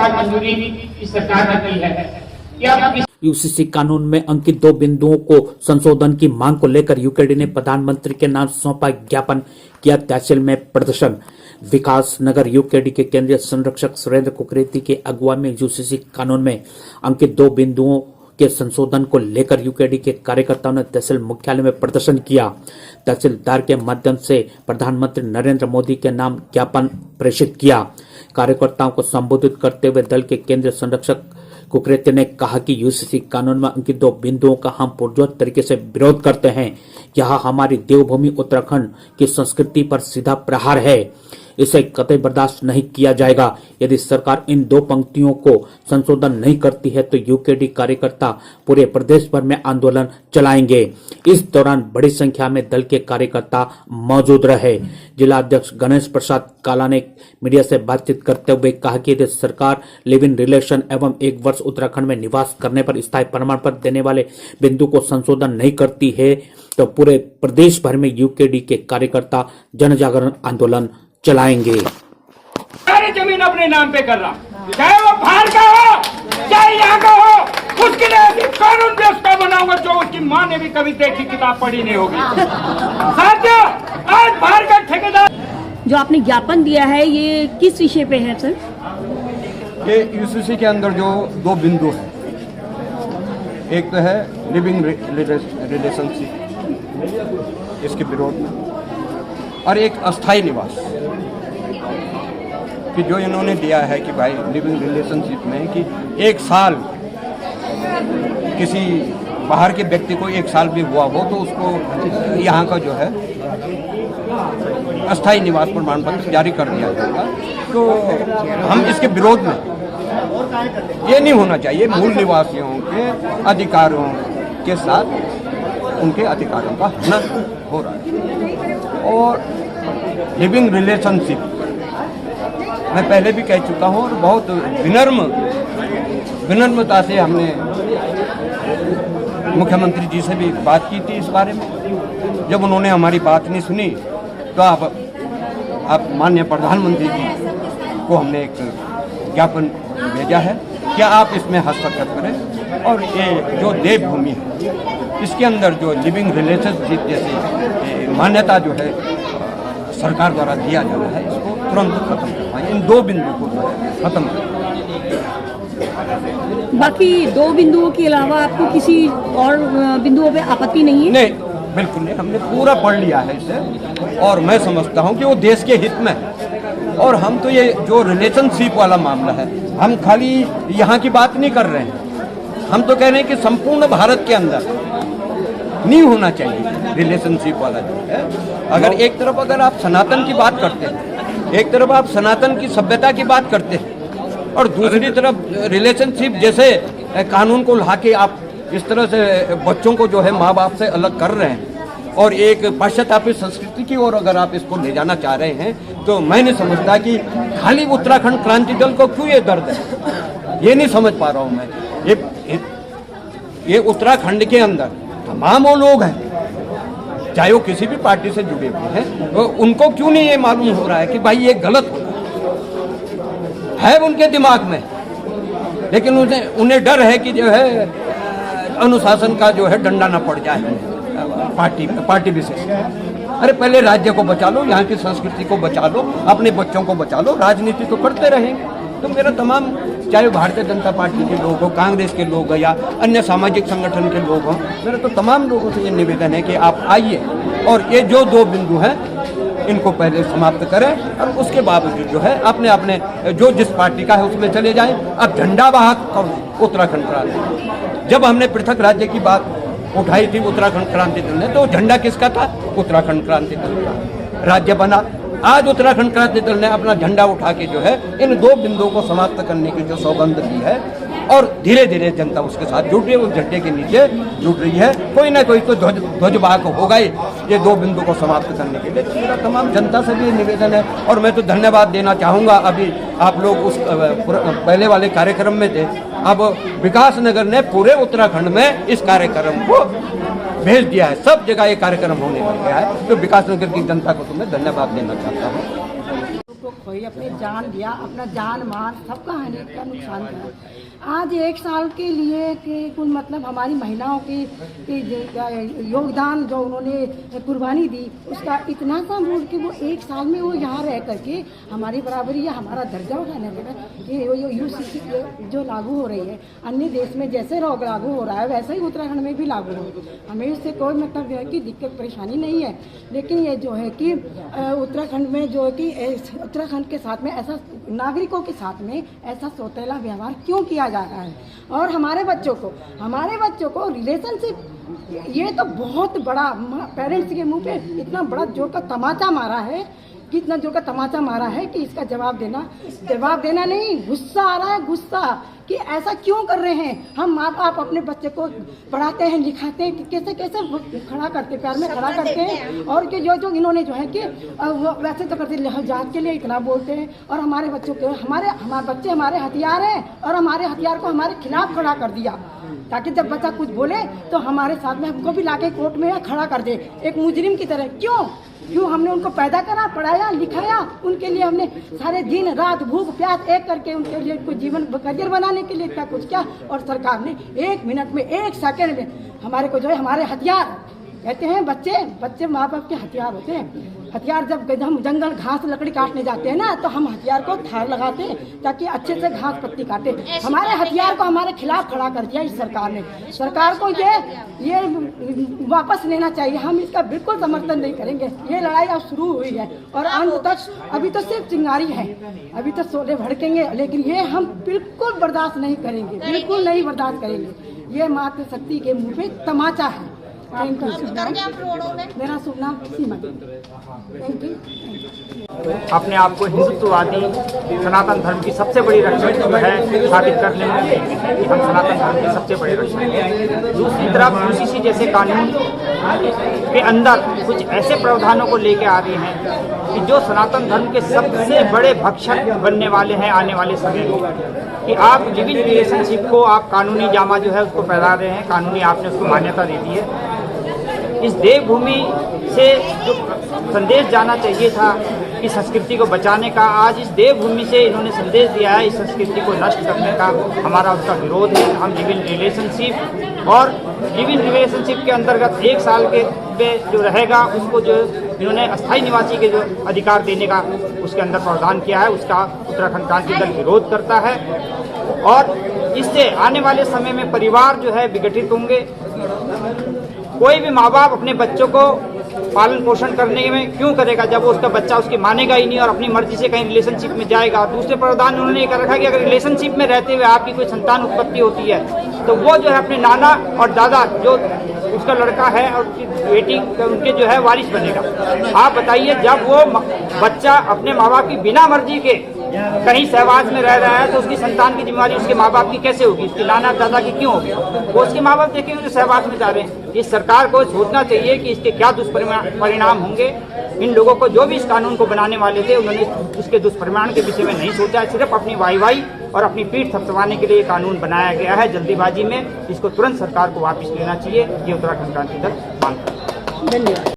बाद मंजूरी इस सरकार ने की है कि अब यूसीसी कानून में अंकित 2 बिंदुओं को संशोधन की मांग को लेकर यूकेडी ने प्रधानमंत्री के नाम सौंपा ज्ञापन, किया तहसील में प्रदर्शन। विकास नगर यूकेडी के केंद्रीय संरक्षक सुरेंद्र कुकरेती के अगुवाई में यूसीसी कानून में अंकित 2 बिंदुओं के संशोधन को लेकर यूकेडी के कार्यकर्ताओं ने तहसील मुख्यालय में प्रदर्शन किया। तहसीलदार के माध्यम से प्रधानमंत्री नरेंद्र मोदी के नाम ज्ञापन प्रेषित किया। कार्यकर्ताओं को संबोधित करते हुए दल के केंद्रीय संरक्षक कुकरेती ने कहा कि यूसीसी कानून में अंकित 2 बिंदुओं का हम पुरजोर तरीके से विरोध करते हैं। यह हमारी देवभूमि उत्तराखंड की संस्कृति पर सीधा प्रहार है। इसे कतई बर्दाश्त नहीं किया जाएगा। यदि सरकार इन 2 पंक्तियों को संशोधन नहीं करती है तो यूकेडी कार्यकर्ता पूरे प्रदेश भर में आंदोलन चलाएंगे। इस दौरान बड़ी संख्या में दल के कार्यकर्ता मौजूद रहे। जिला अध्यक्ष गणेश प्रसाद काला ने मीडिया से बातचीत करते हुए कहा कि यदि सरकार लिव इन रिलेशन एवं 1 वर्ष उत्तराखंड में निवास करने पर स्थायी प्रमाण पत्र देने वाले बिंदु को संशोधन नहीं करती है तो पूरे प्रदेश भर में यूकेडी के कार्यकर्ता जन जागरण आंदोलन चलाएंगे। सारी जमीन अपने नाम पे कर रहा, चाहे वो बाहर का हो चाहे यहाँ का हो, उसके लिए ऐसी कानून भी उसका बनाऊंगा जो उसकी माँ ने भी कभी देखी किताब पढ़ी नहीं होगी। साथियों, आज बाहर का ठेकेदार जो आपने ज्ञापन दिया है ये किस विषय पे है सर? ये यूसीसी के अंदर जो 2 बिंदु है, एक तो है लिविंग रिलेशनशिप, इसके विरोध में, और एक अस्थाई निवास कि जो इन्होंने दिया है कि भाई लिविंग रिलेशनशिप में कि 1 साल किसी बाहर के व्यक्ति को 1 साल भी हुआ हो तो उसको यहाँ का जो है अस्थाई निवास प्रमाण पत्र जारी कर दिया जाएगा। तो हम इसके विरोध में, ये नहीं होना चाहिए। मूल निवासियों के अधिकारों के साथ उनके अधिकारों का हनन हो रहा है। और लिविंग रिलेशनशिप मैं पहले भी कह चुका हूँ और बहुत विनम्रता से हमने मुख्यमंत्री जी से भी बात की थी इस बारे में। जब उन्होंने हमारी बात नहीं सुनी तो आप माननीय प्रधानमंत्री जी को हमने एक ज्ञापन भेजा है कि आप इसमें हस्तक्षेप करें और ये जो देवभूमि है इसके अंदर जो लिविंग रिलेशनशिप जैसी मान्यता जो है सरकार द्वारा दिया जाना है इसको तुरंत खत्म करवाएं। इन 2 बिंदुओं को खत्म करें। बाकी 2 बिंदुओं के अलावा आपको किसी और बिंदुओं पे आपत्ति नहीं है? नहीं, बिल्कुल नहीं। हमने पूरा पढ़ लिया है इसे और मैं समझता हूँ कि वो देश के हित में है। और हम तो ये जो रिलेशनशिप वाला मामला है, हम खाली यहाँ की बात नहीं कर रहे हैं, हम तो कह रहे हैं कि संपूर्ण भारत के अंदर नहीं होना चाहिए रिलेशनशिप वाला जो है। अगर एक तरफ अगर आप सनातन की बात करते हैं, एक तरफ आप सनातन की सभ्यता की बात करते हैं और दूसरी तरफ रिलेशनशिप जैसे कानून को ला के आप इस तरह से बच्चों को जो है माँ बाप से अलग कर रहे हैं और एक पाश्चात्य संस्कृति की ओर अगर आप इसको ले जाना चाह रहे हैं तो मैं नहीं समझता कि खाली उत्तराखंड क्रांति दल को क्यों ये दर्द है, ये नहीं समझ पा रहा हूँ मैं। ये उत्तराखंड के अंदर तमाम वो लोग हैं, चाहे वो किसी भी पार्टी से जुड़े हुए हैं, तो उनको क्यों नहीं ये मालूम हो रहा है कि भाई ये गलत है उनके दिमाग में, लेकिन उन्हें डर है कि जो है अनुशासन का जो है डंडा ना पड़ जाए पार्टी विशेष। अरे पहले राज्य को बचा लो, यहाँ की संस्कृति को बचा लो, अपने बच्चों को बचा लो, राजनीति तो करते रहेंगे। तो मेरा तमाम, चाहे भारतीय जनता पार्टी के लोग हो, कांग्रेस के लोग हो या अन्य सामाजिक संगठन के लोग हों, मेरा तो तमाम लोगों से ये निवेदन है कि आप आइए और ये जो 2 बिंदु हैं इनको पहले समाप्त करें और उसके बावजूद जो है अपने जो जिस पार्टी का है उसमें चले जाएं। अब झंडा वाहक कौन? उत्तराखंड क्रांति। जब हमने पृथक राज्य की बात उठाई थी उत्तराखंड क्रांति दल ने, तो झंडा किसका था? उत्तराखंड क्रांति दल का। राज्य बना, आज उत्तराखंड क्रांति दल ने अपना झंडा उठा के जो है इन 2 बिंदुओं को समाप्त करने की जो सौगंध दी है और धीरे धीरे जनता उसके साथ जुड़ रही है, उस झंडे के नीचे जुड़ रही है। कोई ना कोई तो ध्वजवाहक होगा ही ये 2 बिंदु को समाप्त करने के लिए। मेरा तमाम जनता से भी निवेदन है और मैं तो धन्यवाद देना चाहूँगा। अभी आप लोग उस पहले वाले कार्यक्रम में थे, अब विकास नगर ने पूरे उत्तराखंड में इस कार्यक्रम को भेज दिया है, सब जगह ये कार्यक्रम होने लग गया है। तो विकास नगर की जनता को तो मैं धन्यवाद देना चाहता हूँ। खोई, अपनी जान दिया, अपना जान माल सबका हानि का नुकसान किया। आज 1 साल के लिए कि कुल मतलब हमारी महिलाओं की योगदान जो उन्होंने कुर्बानी दी, उसका इतना सा मूल कि वो 1 साल में वो यहाँ रह करके हमारी बराबरी या हमारा दर्जा उठाने लगा कि यूसीसी जो लागू हो रही है अन्य देश में जैसे लागू हो रहा है वैसे ही उत्तराखंड में भी लागू हो। हमें इससे कोई मतलब जो है कि दिक्कत परेशानी नहीं है, लेकिन ये जो है कि उत्तराखंड में जो है कि उत्तराखंड के साथ में ऐसा नागरिकों के साथ में ऐसा सौतेला व्यवहार क्यों किया जा रहा है। और हमारे बच्चों को रिलेशनशिप, ये तो बहुत बड़ा पेरेंट्स के मुंह पे इतना बड़ा जोर का तमाचा मारा है कि इतना जोर का तमाचा मारा है कि इसका जवाब देना नहीं, गुस्सा आ रहा है, गुस्सा कि ऐसा क्यों कर रहे हैं। हम माँ बाप अपने बच्चे को पढ़ाते हैं, लिखाते हैं, कैसे कैसे खड़ा करते, पैर में खड़ा करते हैं। और कि जो इन्होंने जो है कि वैसे तो करते जात के लिए इतना बोलते हैं, और हमारे बच्चों के हमारे बच्चे हमारे हथियार हैं, और हमारे हथियार को हमारे खिलाफ खड़ा कर दिया, ताकि जब बच्चा कुछ बोले तो हमारे साथ में हमको भी लाके कोर्ट में खड़ा कर दे एक मुजरिम की तरह। क्यों हमने उनको पैदा करा, पढ़ाया, लिखाया, उनके लिए हमने सारे दिन रात भूख प्यास एक करके उनके लिए कोई जीवन करियर बनाने के लिए क्या कुछ क्या, और सरकार ने 1 मिनट में 1 सेकंड में हमारे को जो है हमारे हथियार कहते हैं, बच्चे माँ बाप के हथियार होते हैं। हथियार जब हम जंगल घास लकड़ी काटने जाते हैं ना, तो हम हथियार को थार लगाते हैं ताकि अच्छे से घास पत्ती काटे। हमारे हथियार को हमारे खिलाफ खड़ा कर दिया इस सरकार ने। सरकार को ये वापस लेना चाहिए। हम इसका बिल्कुल समर्थन नहीं करेंगे। ये लड़ाई अब शुरू हुई है और अंत तक अभी तो सिर्फ चिंगारी है, अभी तो शोले भड़केंगे, लेकिन ये हम बिल्कुल बर्दाश्त नहीं करेंगे, बिल्कुल नहीं बर्दाश्त करेंगे। ये मातृ शक्ति के मुँह पे तमाचा है। मेरा शुभ नाम सीमा। Thank you. अपने आप को हिंदुत्ववादी सनातन धर्म की सबसे बड़ी रक्षक जो है साबित करने में कि हम सनातन धर्म के सबसे बड़े रक्षक हैं। दूसरी तरफ यूसीसी जैसे कानून के अंदर कुछ ऐसे प्रावधानों को लेके आ रही हैं कि जो सनातन धर्म के सबसे बड़े भक्षक बनने वाले हैं आने वाले समय में। कि आप लिविंग रिलेशनशिप को आप कानूनी जामा जो है उसको फैला रहे हैं, कानूनी आपने उसको मान्यता दे दी है। इस देवभूमि से जो संदेश जाना चाहिए था इस संस्कृति को बचाने का, आज इस देवभूमि से इन्होंने संदेश दिया है इस संस्कृति को नष्ट करने का। हमारा उसका विरोध है। हम लिविंग रिलेशनशिप और लिविंग रिलेशनशिप के अंतर्गत 1 साल के पे जो रहेगा उसको जो इन्होंने अस्थायी निवासी के जो अधिकार देने का उसके अंदर प्रावधान किया है, उसका उत्तराखंड क्रांति दल विरोध करता है। और इससे आने वाले समय में परिवार जो है विघटित होंगे। कोई भी माँ बाप अपने बच्चों को पालन पोषण करने में क्यों करेगा जब वो उसका बच्चा उसकी मानेगा ही नहीं और अपनी मर्जी से कहीं रिलेशनशिप में जाएगा। दूसरे प्रावधान उन्होंने ये कर रखा है कि अगर रिलेशनशिप में रहते हुए आपकी कोई संतान उत्पत्ति होती है तो वो जो है अपने नाना और दादा जो उसका लड़का है और उसकी बेटी उनके जो है वारिस बनेगा। आप बताइए, जब वो बच्चा अपने माँ बाप की बिना मर्जी के कहीं सहवास में रह रहा है तो उसकी संतान की जिम्मेदारी उसके माँ बाप की कैसे होगी, उसके नाना दादा की क्यों होगी? वो उसके माँ बाप देखेंगे जो सहवास में जा रहे हैं। इस सरकार को सोचना चाहिए कि इसके क्या दुष्परिणाम होंगे। इन लोगों को जो भी इस कानून को बनाने वाले थे उन्होंने इसके दुष्परिणाम के विषय में नहीं सोचा, सिर्फ अपनी वाई और अपनी पीठ थपथपाने के लिए कानून बनाया गया है जल्दीबाजी में। इसको तुरंत सरकार को वापस लेना चाहिए। ये उत्तराखंड क्रांति दल मांग करता है। धन्यवाद।